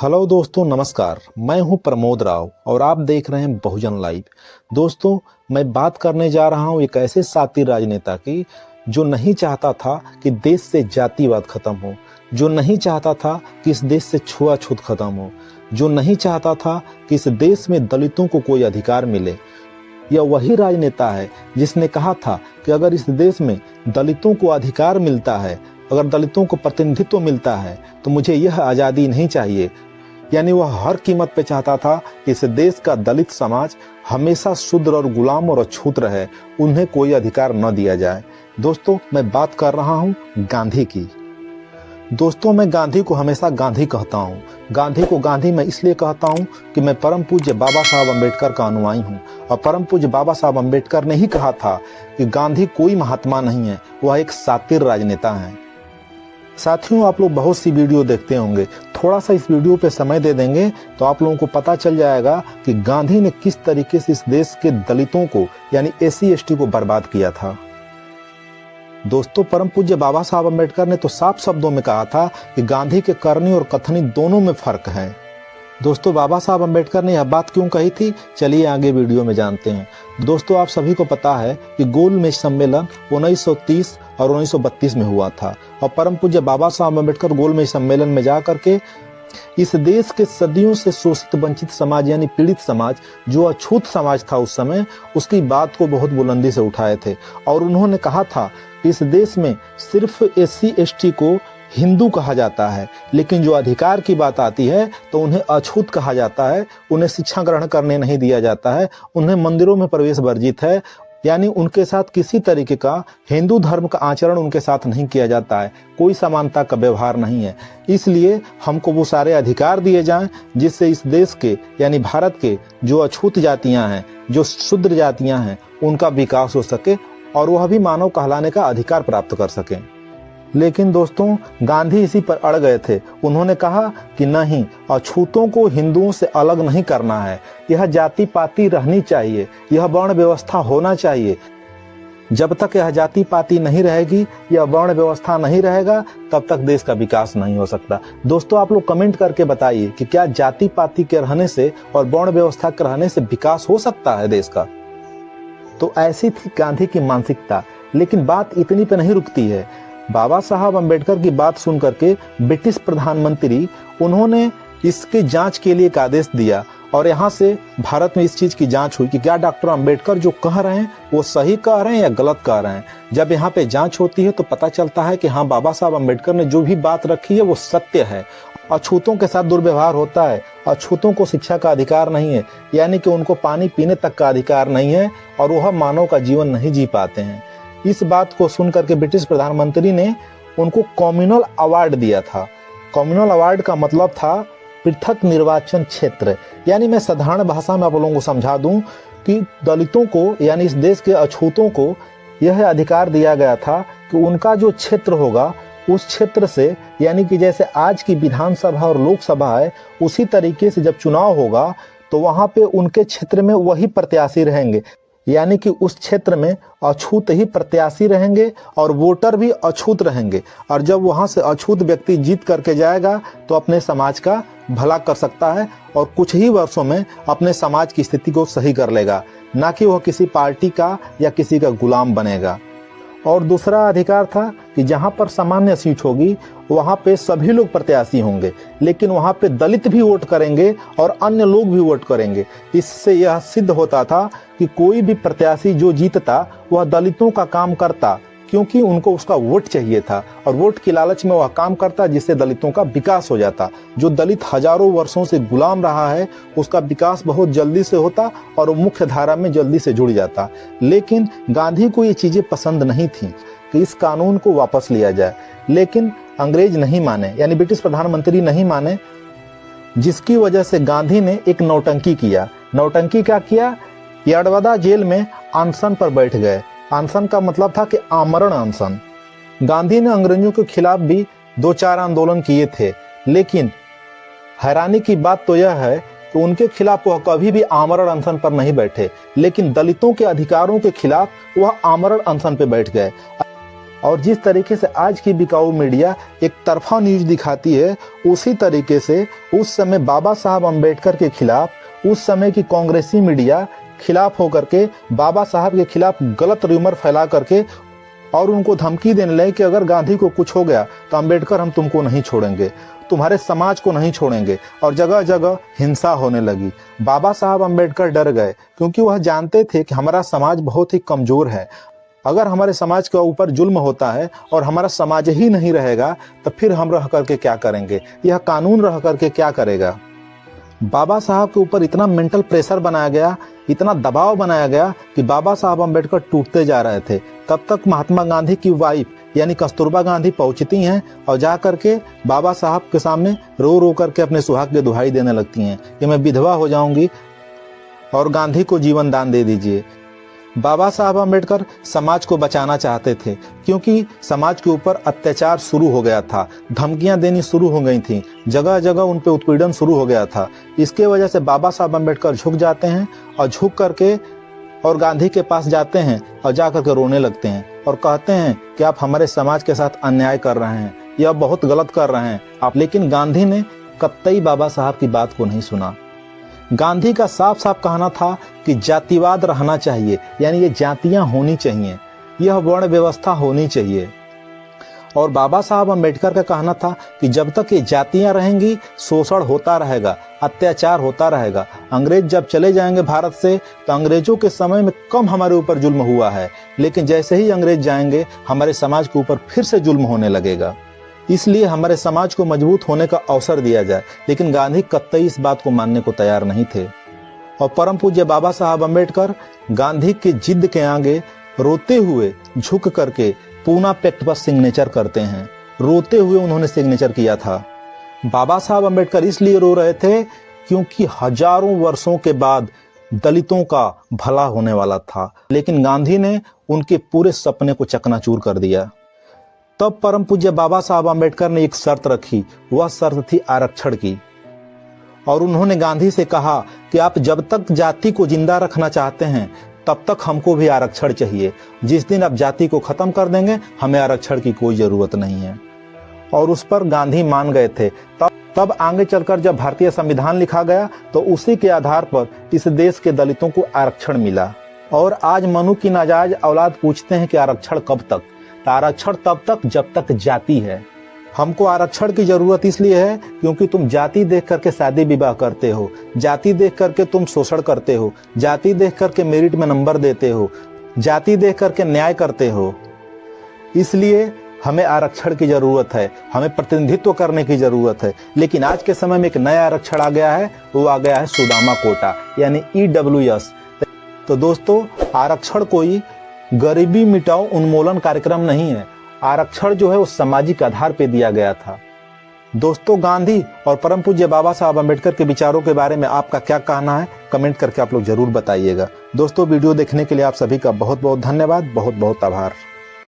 Hello दोस्तों, नमस्कार। मैं हूं प्रमोद राव और आप देख रहे हैं बहुजन लाइव। दोस्तों, मैं बात करने जा रहा हूं एक ऐसे साथी राजनेता की जो नहीं चाहता था कि देश से जातिवाद खत्म हो, जो नहीं चाहता था कि इस देश से छुआछूत खत्म हो, जो नहीं चाहता था कि इस देश में दलितों को कोई अधिकार मिले। यह वही राजनेता है जिसने कहा था कि अगर इस देश में दलितों को अधिकार मिलता है, अगर दलितों को प्रतिनिधित्व मिलता है तो मुझे यह आज़ादी नहीं चाहिए। यानी वह हर कीमत पे चाहता था कि इस देश का दलित समाज हमेशा शूद्र और गुलाम और अछूत रहे, उन्हें कोई अधिकार न दिया जाए। दोस्तों, मैं बात कर रहा हूँ गांधी की। दोस्तों, मैं गांधी को हमेशा गांधी कहता हूँ। गांधी को गांधी मैं इसलिए कहता हूँ कि मैं परम पूज्य बाबा साहब अम्बेडकर का अनुयायी हूँ और परम पूज्य बाबा साहब अम्बेडकर ने ही कहा था कि गांधी कोई महात्मा नहीं है, वह एक सातिर राजनेता है। साथियों, आप लोग बहुत सी वीडियो देखते होंगे, थोड़ा सा इस वीडियो पे समय दे देंगे तो आप लोगों को पता चल जाएगा कि गांधी ने किस तरीके से इस देश के दलितों को यानी SC/ST को बर्बाद किया था। दोस्तों, परम पूज्य बाबा साहब अम्बेडकर ने तो साफ शब्दों में कहा था कि गांधी के करनी और कथनी दोनों में फर्क है। दोस्तों, बाबा साहब अम्बेडकर ने यह बात क्यों कही थी, चलिए आगे वीडियो में जानते हैं। दोस्तों, आप सभी को पता है कि गोलमेज सम्मेलन 1930 और 1932 में हुआ था और परम पूज्य बाबा साहब अम्बेडकर गोलमेज सम्मेलन में जा करके इस देश के सदियों से शोषित वंचित समाज यानी पीड़ित समाज, जो अछूत समाज था उस समय, उसकी बात को बहुत बुलंदी से उठाए थे और उन्होंने कहा था कि इस देश में सिर्फ SC/ST को हिंदू कहा जाता है, लेकिन जो अधिकार की बात आती है तो उन्हें अछूत कहा जाता है। उन्हें शिक्षा ग्रहण करने नहीं दिया जाता है, उन्हें मंदिरों में प्रवेश वर्जित है, यानी उनके साथ किसी तरीके का हिंदू धर्म का आचरण उनके साथ नहीं किया जाता है, कोई समानता का व्यवहार नहीं है। इसलिए हमको वो सारे अधिकार दिए जाएं जिससे इस देश के यानी भारत के जो अछूत जातियां हैं, जो शूद्र जातियां हैं, उनका विकास हो सके और वह भी मानव कहलाने का अधिकार प्राप्त कर सकें। लेकिन दोस्तों, गांधी इसी पर अड़ गए थे। उन्होंने कहा कि नहीं, अछूतों को हिंदुओं से अलग नहीं करना है, यह जाति पाति रहनी चाहिए, यह वर्ण व्यवस्था होना चाहिए। जब तक यह जाति पाति नहीं रहेगी, यह वर्ण व्यवस्था नहीं रहेगा, तब तक देश का विकास नहीं हो सकता। दोस्तों, आप लोग कमेंट करके बताइए कि क्या जाति पाति के रहने से और वर्ण व्यवस्था के रहने से विकास हो सकता है देश का। तो ऐसी थी गांधी की मानसिकता। लेकिन बात इतनी पे नहीं रुकती है। बाबा साहब अम्बेडकर की बात सुन करके ब्रिटिश प्रधानमंत्री उन्होंने इसके जांच के लिए एक आदेश दिया और यहाँ से भारत में इस चीज की जांच हुई कि क्या डॉक्टर अम्बेडकर जो कह रहे हैं वो सही कह रहे हैं या गलत कह रहे हैं। जब यहाँ पे जांच होती है तो पता चलता है कि हाँ, बाबा साहब अम्बेडकर ने जो भी बात रखी है वो सत्य है। अछूतों के साथ दुर्व्यवहार होता है, अछूतों को शिक्षा का अधिकार नहीं है, यानी कि उनको पानी पीने तक का अधिकार नहीं है और वह मानव का जीवन नहीं जी पाते हैं। इस बात को सुनकर के ब्रिटिश प्रधानमंत्री ने उनको कम्युनल अवार्ड दिया था। कम्युनल अवार्ड का मतलब था पृथक निर्वाचन क्षेत्र। यानी मैं साधारण भाषा में आप लोगों को समझा दूं कि दलितों को यानी इस देश के अछूतों को यह अधिकार दिया गया था कि उनका जो क्षेत्र होगा उस क्षेत्र से, यानी कि जैसे आज की विधानसभा और लोकसभा है, उसी तरीके से जब चुनाव होगा तो वहां पे उनके क्षेत्र में वही प्रत्याशी रहेंगे, यानी कि उस क्षेत्र में अछूत ही प्रत्याशी रहेंगे और वोटर भी अछूत रहेंगे। और जब वहां से अछूत व्यक्ति जीत करके जाएगा तो अपने समाज का भला कर सकता है और कुछ ही वर्षों में अपने समाज की स्थिति को सही कर लेगा, ना कि वह किसी पार्टी का या किसी का गुलाम बनेगा। और दूसरा अधिकार था कि जहां पर सामान्य सीट होगी वहां पे सभी लोग प्रत्याशी होंगे, लेकिन वहां पे दलित भी वोट करेंगे और अन्य लोग भी वोट करेंगे। इससे यह सिद्ध होता था कि कोई भी प्रत्याशी जो जीतता वह दलितों का काम करता, क्योंकि उनको उसका वोट चाहिए था और वोट की लालच में वह काम करता जिससे दलितों का विकास हो जाता। जो दलित हजारों वर्षों से गुलाम रहा है उसका विकास बहुत जल्दी से होता और वो मुख्य धारा में जल्दी से जुड़ जाता। लेकिन गांधी को ये चीजें पसंद नहीं थी कि इस कानून को वापस लिया जाए, लेकिन अंग्रेज नहीं माने, यानी ब्रिटिश प्रधानमंत्री नहीं माने, जिसकी वजह से गांधी ने एक नौटंकी किया। नौटंकी क्या किया? यड़वदा जेल में अनशन पर बैठ गए। अनशन का मतलब था कि आमरण अनशन। गांधी ने अंग्रेजों के खिलाफ भी 2-4 आंदोलन किए थे, लेकिन हैरानी की बात तो यह है कि उनके खिलाफ वह कभी भी आमरण अनशन पर नहीं बैठे, लेकिन दलितों के अधिकारों के खिलाफ वह आमरण अनशन पर बैठ गए। और जिस तरीके से आज की बिकाऊ मीडिया एक तरफा न्यूज दिखाती है, उसी तरीके से उस समय बाबा साहब अम्बेडकर के खिलाफ उस समय की कांग्रेसी मीडिया खिलाफ होकर के बाबा साहब के खिलाफ गलत र्यूमर फैला करके और उनको धमकी देने लगे कि अगर गांधी को कुछ हो गया तो अम्बेडकर हम तुमको नहीं छोड़ेंगे, तुम्हारे समाज को नहीं छोड़ेंगे, और जगह जगह हिंसा होने लगी। बाबा साहब अम्बेडकर डर गए क्योंकि वह जानते थे कि हमारा समाज बहुत ही कमजोर है। अगर हमारे समाज के ऊपर जुल्म होता है और हमारा समाज ही नहीं रहेगा तो फिर हम रह करके क्या करेंगे, यह कानून रह करके क्या करेगा। बाबा साहब के ऊपर इतना मेंटल प्रेशर बनाया गया, इतना दबाव बनाया गया कि बाबा साहब अम्बेडकर टूटते जा रहे थे। तब तक महात्मा गांधी की वाइफ यानी कस्तूरबा गांधी पहुंचती हैं और जा करके बाबा साहब के सामने रो रो करके अपने सुहाग की दुहाई देने लगती हैं कि मैं विधवा हो जाऊंगी और गांधी को जीवन दान दे दीजिए। बाबा साहब अम्बेडकर समाज को बचाना चाहते थे क्योंकि समाज के ऊपर अत्याचार शुरू हो गया था, धमकियां देनी शुरू हो गई थी, जगह जगह उन पे उत्पीड़न शुरू हो गया था। इसके वजह से बाबा साहब अम्बेडकर झुक जाते हैं और झुक करके और गांधी के पास जाते हैं और जा करके रोने लगते हैं और कहते हैं कि आप हमारे समाज के साथ अन्याय कर रहे हैं, यह बहुत गलत कर रहे हैं आप। लेकिन गांधी ने कतई बाबा साहब की बात को नहीं सुना। गांधी का साफ साफ कहना था कि जातिवाद रहना चाहिए, यानी ये जातियां होनी चाहिए, यह वर्ण व्यवस्था होनी चाहिए। और बाबा साहब अम्बेडकर का कहना था कि जब तक ये जातियां रहेंगी शोषण होता रहेगा, अत्याचार होता रहेगा। अंग्रेज जब चले जाएंगे भारत से तो अंग्रेजों के समय में कम हमारे ऊपर जुल्म हुआ है, लेकिन जैसे ही अंग्रेज जाएंगे हमारे समाज के ऊपर फिर से जुल्म होने लगेगा। इसलिए हमारे समाज को मजबूत होने का अवसर दिया जाए। लेकिन गांधी कतई इस बात को मानने को तैयार नहीं थे और परम पूज्य बाबा साहब अम्बेडकर गांधी की जिद के आगे रोते हुए झुक करके पूना पैक्ट पर सिग्नेचर करते हैं। रोते हुए उन्होंने सिग्नेचर किया था। बाबा साहब अम्बेडकर इसलिए रो रहे थे क्योंकि हजारों वर्षों के बाद दलितों का भला होने वाला था, लेकिन गांधी ने उनके पूरे सपने को चकनाचूर कर दिया। तब परम पूज्य बाबा साहब अम्बेडकर ने एक शर्त रखी, वह शर्त थी आरक्षण की। और उन्होंने गांधी से कहा कि आप जब तक जाति को जिंदा रखना चाहते हैं तब तक हमको भी आरक्षण चाहिए। जिस दिन आप जाति को खत्म कर देंगे हमें आरक्षण की कोई जरूरत नहीं है। और उस पर गांधी मान गए थे। तब आगे चलकर जब भारतीय संविधान लिखा गया तो उसी के आधार पर इस देश के दलितों को आरक्षण मिला। और आज मनु की नाजायज औलाद पूछते हैं कि आरक्षण कब तक? तो आरक्षण तब तक जब तक जाति है। हमको आरक्षण की जरूरत इसलिए है क्योंकि तुम जाति देख करके शादी विवाह करते हो, जाति देख करके तुम शोषण करते हो, जाति देख करके मेरिट में नंबर देते हो, जाति देख करके न्याय करते हो। इसलिए हमें आरक्षण की जरूरत है, हमें प्रतिनिधित्व करने की जरूरत है। लेकिन आज के समय में एक नया आरक्षण आ गया है, वो आ गया है सुदामा कोटा यानी EWS। तो दोस्तों, आरक्षण कोई गरीबी मिटाओ उन्मूलन कार्यक्रम नहीं है। आरक्षण जो है वो सामाजिक आधार पर दिया गया था। दोस्तों, गांधी और परम पूज्य बाबा साहब अम्बेडकर के विचारों के बारे में आपका क्या कहना है, कमेंट करके आप लोग जरूर बताइएगा। दोस्तों, वीडियो देखने के लिए आप सभी का बहुत बहुत धन्यवाद, बहुत बहुत आभार।